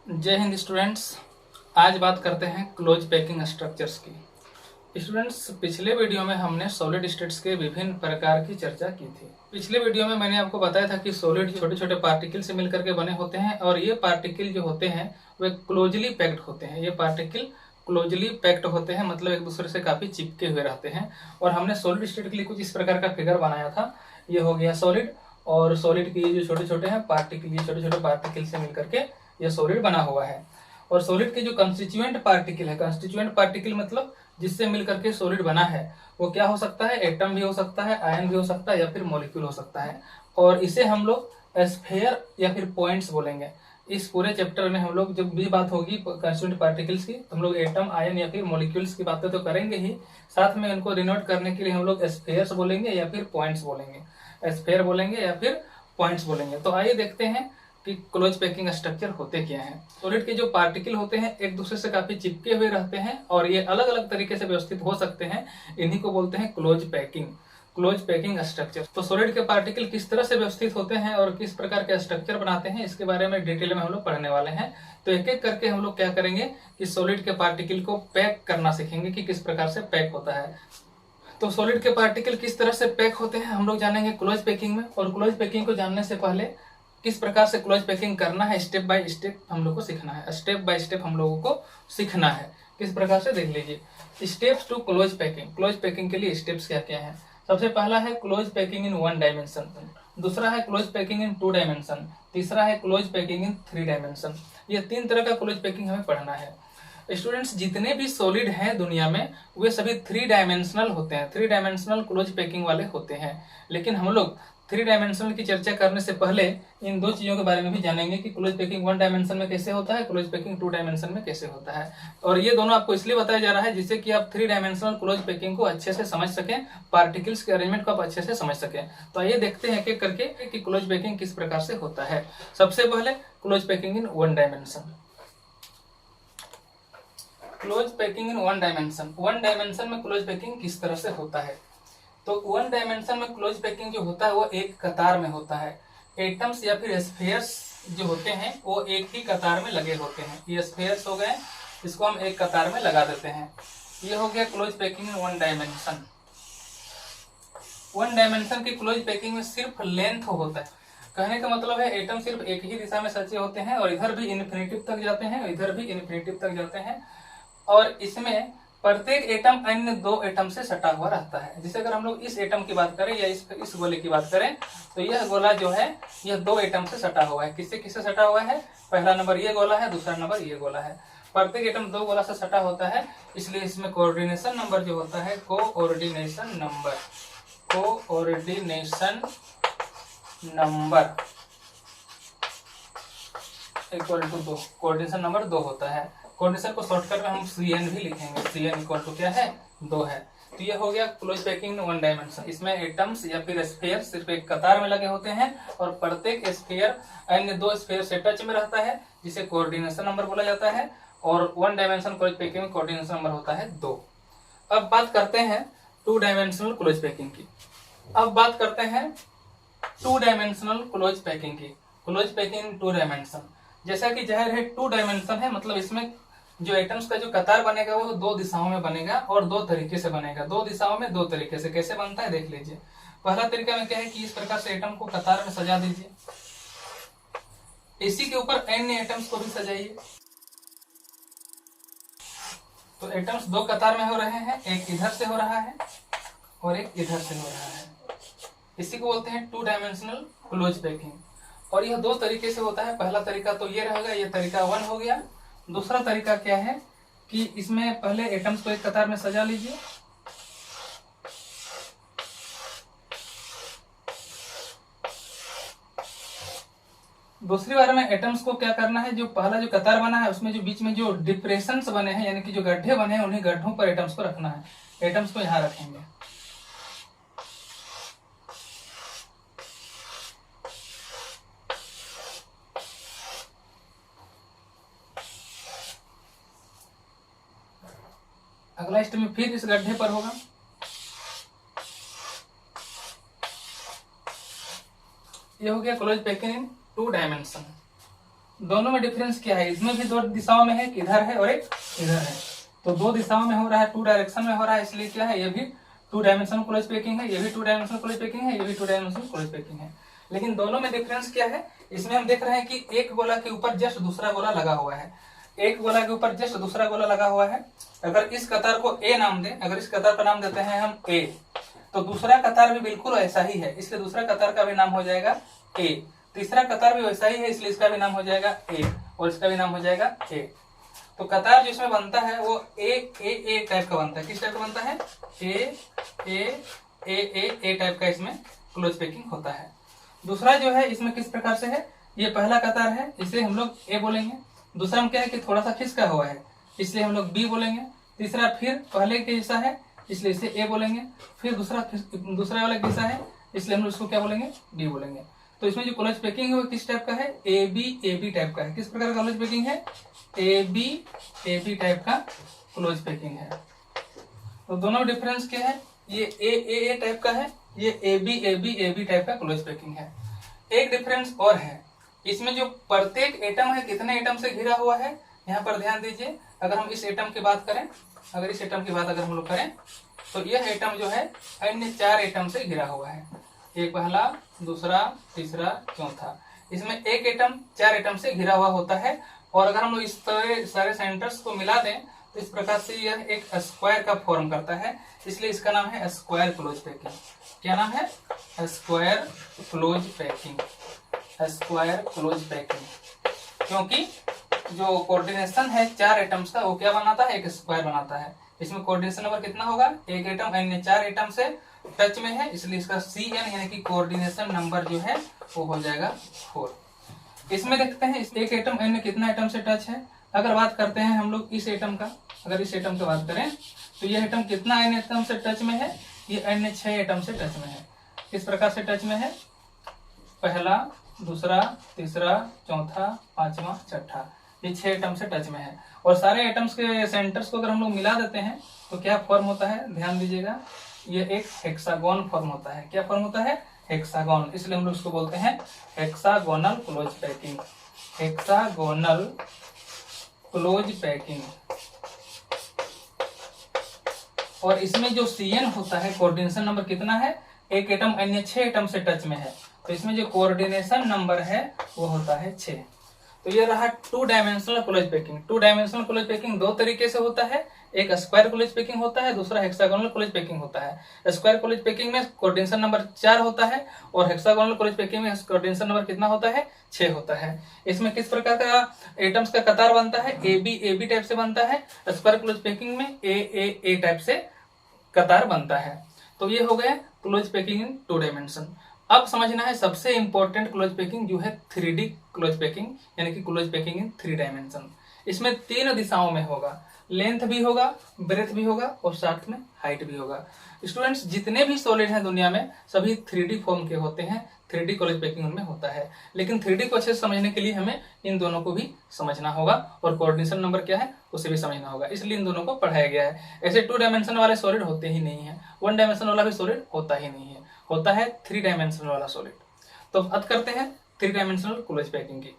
जय हिंद स्टूडेंट्स। आज बात करते हैं क्लोज पैकिंग स्ट्रक्चर्स की। स्टूडेंट्स, पिछले वीडियो में हमने सॉलिड स्टेट्स के विभिन्न प्रकार की चर्चा की थी। पिछले वीडियो में मैंने आपको बताया था कि सॉलिड छोटे छोटे पार्टिकल से मिलकर के बने होते हैं और ये पार्टिकल जो होते हैं वे क्लोजली पैक्ड होते हैं। ये पार्टिकल क्लोजली पैक्ड होते हैं, मतलब एक दूसरे से काफी चिपके हुए रहते हैं। और हमने सॉलिड स्टेट के लिए कुछ इस प्रकार का फिगर बनाया था। ये हो गया सॉलिड, और सॉलिड के जो छोटे छोटे हैं पार्टिकल, ये छोटे छोटे पार्टिकल से मिलकर के ये सॉलिड बना हुआ है। और सॉलिड के जो कंस्टिट्यूएंट पार्टिकल है, कंस्टिट्यूएंट पार्टिकल मतलब जिससे मिलकर के सॉलिड बना है, वो क्या हो सकता है? एटम भी हो सकता है, आयन भी हो सकता है, या फिर मॉलिक्यूल हो सकता है। और इसे हम लोग स्फीयर या फिर पॉइंट्स बोलेंगे। इस पूरे चैप्टर में हम लोग जब भी बात होगी कंस्टिट्यूएंट पार्टिकल्स की, तो हम लोग एटम, आयन या फिर मॉलिक्यूल्स की बातें तो करेंगे ही, साथ में इनको डिनोट करने के लिए हम लोग स्फीयर्स बोलेंगे या फिर पॉइंट्स बोलेंगे। स्फीयर बोलेंगे या फिर पॉइंट्स बोलेंगे। तो आइए देखते हैं कि क्लोज पैकिंग स्ट्रक्चर होते क्या हैं। सॉलिड के जो पार्टिकल होते हैं एक दूसरे से काफी चिपके हुए रहते हैं और ये अलग अलग तरीके से व्यवस्थित हो सकते हैं। इन्हीं को बोलते हैं close packing, close packing structure. तो सॉलिड के पार्टिकल किस तरह से व्यवस्थित होते हैं और किस प्रकार के स्ट्रक्चर बनाते हैं, इसके बारे में डिटेल में हम लोग पढ़ने वाले हैं। तो एक एक करके हम लोग क्या करेंगे कि सॉलिड के पार्टिकल को पैक करना सीखेंगे कि किस प्रकार से पैक होता है। तो सॉलिड के पार्टिकल किस तरह से पैक होते हैं हम लोग जानेंगे क्लोज पैकिंग में। और क्लोज पैकिंग को जानने से पहले किस प्रकार से क्लोज पैकिंग करना है, स्टेप बाय स्टेप हम लोग को सीखना है। स्टेप बाय स्टेप हम लोगों को सीखना है किस प्रकार से, देख लीजिए। Steps to close packing. Close packing के लिए स्टेप्स क्या क्या है? सबसे पहला है क्लोज पैकिंग इन 1 डायमेंशन, दूसरा है क्लोज पैकिंग इन 2 डायमेंशन, तीसरा है क्लोज पैकिंग इन 3 डायमेंशन। ये 3 तरह का क्लोज पैकिंग हमें पढ़ना है। स्टूडेंट्स, जितने भी सॉलिड हैं दुनिया में वे सभी 3 डायमेंशनल होते हैं, 3 डायमेंशनल क्लोज पैकिंग वाले होते हैं। लेकिन हम लोग 3 डायमेंशनल की चर्चा करने से पहले इन दो चीजों के बारे में भी जानेंगे कि क्लोज पैकिंग 1 डायमेंशन में कैसे होता है, क्लोज पैकिंग 2 डायमेंशन में कैसे होता है। और ये दोनों आपको इसलिए बताया जा रहा है जिससे कि आप 3 डायमेंशनल क्लोज पैकिंग को अच्छे से समझ सकें, पार्टिकल्स के अरेंजमेंट को आप अच्छे से समझ सकें। तो आइए देखते हैं एक एक करके कि क्लोज पैकिंग किस प्रकार से होता है। सबसे पहले close packing in 1 dimension. Close packing in 1 dimension. 1 dimension में क्लोज पैकिंग किस तरह से होता है? तो 1 डायमेंशन में क्लोज पैकिंग जो होता है वो एक कतार में होता है। एटम्स या फिर स्फीयर्स जो होते हैं वो एक ही कतार में लगे होते हैं। ये स्फीयर्स हो गए, इसको हम एक कतार में लगा देते हैं। ये हो गया close packing in 1 dimension. 1 dimension की क्लोज पैकिंग में सिर्फ लेंथ होता है। कहने का मतलब है एटम सिर्फ एक ही दिशा में सचे होते हैं और इधर भी इन्फिनिटिव तक जाते हैं, इधर भी इन्फिनिटिव तक जाते हैं। और इसमें प्रत्येक एटम अन्य 2 एटम से सटा हुआ रहता है। जैसे अगर हम लोग इस एटम की बात करें या इस गोले की बात करें, तो यह गोला जो है यह 2 एटम से सटा हुआ है। किससे किससे सटा हुआ है? पहला नंबर ये गोला है, दूसरा नंबर ये गोला है। प्रत्येक एटम 2 गोला से सटा होता है, इसलिए इसमें कोऑर्डिनेशन नंबर जो होता है, coordination number, coordination number equal to 2, coordination number 2 होता है। कोऑर्डिनेशन को शॉर्टकट में हम Cn भी लिखेंगे। Cn इक्वल टू क्या है? 2 है। तो ये हो गया क्लोज पैकिंग इन 1 डायमेंशन। इसमें एटम्स या फिर स्फीयर सिर्फ एक कतार में लगे होते हैं और प्रत्येक स्फीयर अन्य 2 स्फीयर से टच में रहता है, जिसे कोऑर्डिनेशन नंबर बोला जाता है। और 1 डायमेंशन क्लोज पैकिंग में कोऑर्डिनेशन नंबर होता है 2। अब बात करते हैं 2 डायमेंशनल क्लोज पैकिंग की। अब बात करते हैं 2 डायमेंशनल क्लोज पैकिंग की। क्लोज पैकिंग इन 2 डायमेंशन, जैसा कि जाहिर है 2 डायमेंशन है, मतलब इसमें जो एटम्स का जो कतार बनेगा वो 2 दिशाओं में बनेगा और 2 तरीके से बनेगा। 2 दिशाओं में 2 तरीके से। कैसे बनता है देख लीजिए। पहला तरीका में क्या है कि इस प्रकार से एटम को कतार में सजा दीजिए, इसी के ऊपर अन्य एटम्स को भी सजाइए। तो एटम्स 2 कतार में हो रहे हैं, एक इधर से हो रहा है और एक इधर से हो रहा है। इसी को बोलते हैं 2 डायमेंशनल क्लोज पैकिंग। और यह 2 तरीके से होता है। पहला तरीका तो ये रहेगा, ये तरीका 1 हो गया। दूसरा तरीका क्या है कि इसमें पहले एटम्स को एक कतार में सजा लीजिए, दूसरी बार में एटम्स को क्या करना है, जो पहला जो कतार बना है उसमें जो बीच में जो डिप्रेशंस बने हैं, यानी कि जो गड्ढे बने हैं, उन्हीं गड्ढों पर एटम्स को रखना है। एटम्स को यहां रखेंगे। अगला स्टेप में फिर इस गड्ढे पर होगा। ये हो गया क्लोज पैकिंग इन 2 डायमेंशन। दोनों में डिफरेंस क्या है, इसमें भी दो दिशाओं में है, इधर है और एक इधर है। तो दो दिशाओं में हो रहा है, टू डायरेक्शन में हो रहा है, इसलिए क्या है, ये भी टू डायमेंशनल क्लोज पैकिंग है, ये भी टू डायमेंशनल क्लोज पैकिंग है, ये भी टू डायमेंशनल क्लोज पैकिंग है। लेकिन दोनों में डिफरेंस क्या है, इसमें हम देख रहे हैं कि एक गोला के ऊपर जस्ट दूसरा गोला लगा हुआ है, एक गोला के ऊपर जस्ट दूसरा गोला लगा हुआ है। अगर इस कतार को ए नाम दें, अगर इस कतार का नाम देते हैं हम ए, तो दूसरा कतार भी बिल्कुल ऐसा ही है, इसलिए दूसरा कतार का भी नाम हो जाएगा ए। तीसरा कतार भी वैसा ही है, इसलिए इसका भी नाम हो जाएगा ए और इसका भी नाम हो जाएगा ए। तो कतार जिसमें बनता है वो ए टाइप का बनता है। किस टाइप का बनता है, ए टाइप का इसमें क्लोज पैकिंग होता है। दूसरा जो है इसमें किस प्रकार से है, ये पहला कतार है, इसे हम लोग ए बोलेंगे। दूसरा में क्या है कि थोड़ा सा खिसका हुआ है, इसलिए हम लोग बी बोलेंगे। तीसरा फिर पहले के जैसा है, इसलिए इसे ए बोलेंगे। फिर दूसरा वाला कैसा है, इसलिए हम लोग इसको क्या बोलेंगे, डी बोलेंगे। तो इसमें जो क्लोज पैकिंग है वो किस टाइप का है, ए बी टाइप का है। किस प्रकार का क्लोज पैकिंग है, ए बी टाइप का क्लोज पैकिंग है। तो दोनों डिफरेंस क्या है, ये ए टाइप का है, ये ए बी टाइप का क्लोज पैकिंग है। एक डिफरेंस और है, इसमें जो प्रत्येक एटम है कितने एटम से घिरा हुआ है, यहाँ पर ध्यान दीजिए। अगर हम इस एटम की बात करें, अगर इस एटम की बात अगर हम लोग करें, तो यह एटम जो है अन्य 4 एटम से घिरा हुआ है। एक पहला, दूसरा, तीसरा, चौथा। इसमें एक एटम 4 एटम से घिरा हुआ होता है। और अगर हम लोग इस तरह सारे सेंटर्स को मिला दें तो इस प्रकार से यह एक स्क्वायर का फॉर्म करता है, इसलिए इसका नाम है स्क्वायर क्लोज पैकिंग। क्या नाम है, square close packing, square close packing. क्योंकि जो कोऑर्डिनेशन है 4 एटम्स का, वो क्या बनाता है, एक स्क्वायर बनाता है। इसमें कोऑर्डिनेशन नंबर कितना होगा, एक एटम अन्य 4 एटम से टच में है, इसलिए इसका CN यानी कि कोऑर्डिनेशन नंबर जो है वो हो जाएगा 4। इसमें देखते हैं एक एटम अन्य कितना एटम से टच है। अगर बात करते हैं हम लोग इस एटम का, अगर इस एटम की बात करें तो यह एटम कितना अन्य एटम से टच में है, ये अन्य 6 एटम से टच में है। किस प्रकार से टच में है, पहला, दूसरा, तीसरा, चौथा, पांचवा, छठा, ये 6 एटम से टच में है। और सारे एटम्स के सेंटर्स को अगर हम लोग मिला देते हैं तो क्या फॉर्म होता है, ध्यान दीजिएगा, ये एक हेक्सागोन फॉर्म होता है। क्या फॉर्म होता है, हेक्सागोन। इसलिए हम लोग इसको बोलते हैं hexagonal close packing, hexagonal close packing. और इसमें जो CN होता है, कोऑर्डिनेशन नंबर कितना है, एक एटम अन्य 6 एटम से टच में है, तो इसमें जो कोऑर्डिनेशन नंबर है वो होता है 6। तो ये रहा 2 dimensional close packing. 2 dimensional close packing 2 तरीके से होता है, एक स्क्वायर क्लोज पैकिंग होता है, दूसरा हेक्सागोनल क्लोज पैकिंग होता है। स्क्वायर क्लोज पैकिंग में कोऑर्डिनेशन नंबर 4 होता है और हेक्सागोनल क्लोज पैकिंग में कोऑर्डिनेशन नंबर कितना होता है, 6 होता है। इसमें किस प्रकार का एटम्स का कतार बनता है, ए बी टाइप से बनता है। स्क्वायर क्लोज पैकिंग में ए टाइप से कतार बनता है। तो ये हो गया क्लोज पैकिंग इन 2 डायमेंशन। अब समझना है सबसे इंपॉर्टेंट क्लोज पैकिंग जो है 3D क्लोज पैकिंग, यानी कि क्लोज पैकिंग इन 3 डायमेंशन। इसमें 3 दिशाओं में होगा, लेंथ भी होगा, ब्रेथ भी होगा और साथ में हाइट भी होगा। स्टूडेंट्स, जितने भी सॉलिड हैं दुनिया में सभी 3D फॉर्म के होते हैं, 3D क्लोज पैकिंग उनमें होता है। लेकिन 3D को अच्छे से समझने के लिए हमें इन दोनों को भी समझना होगा और कोऑर्डिनेशन नंबर क्या है उसे भी समझना होगा, इसलिए इन दोनों को पढ़ाया गया है। ऐसे 2 डायमेंशन वाले सॉलिड होते ही नहीं है, 1 डायमेंशन वाला भी सॉलिड होता ही नहीं है, होता है 3 डायमेंशन वाला सॉलिड। तो बात करते हैं 3 डायमेंशनल क्लोज पैकिंग की।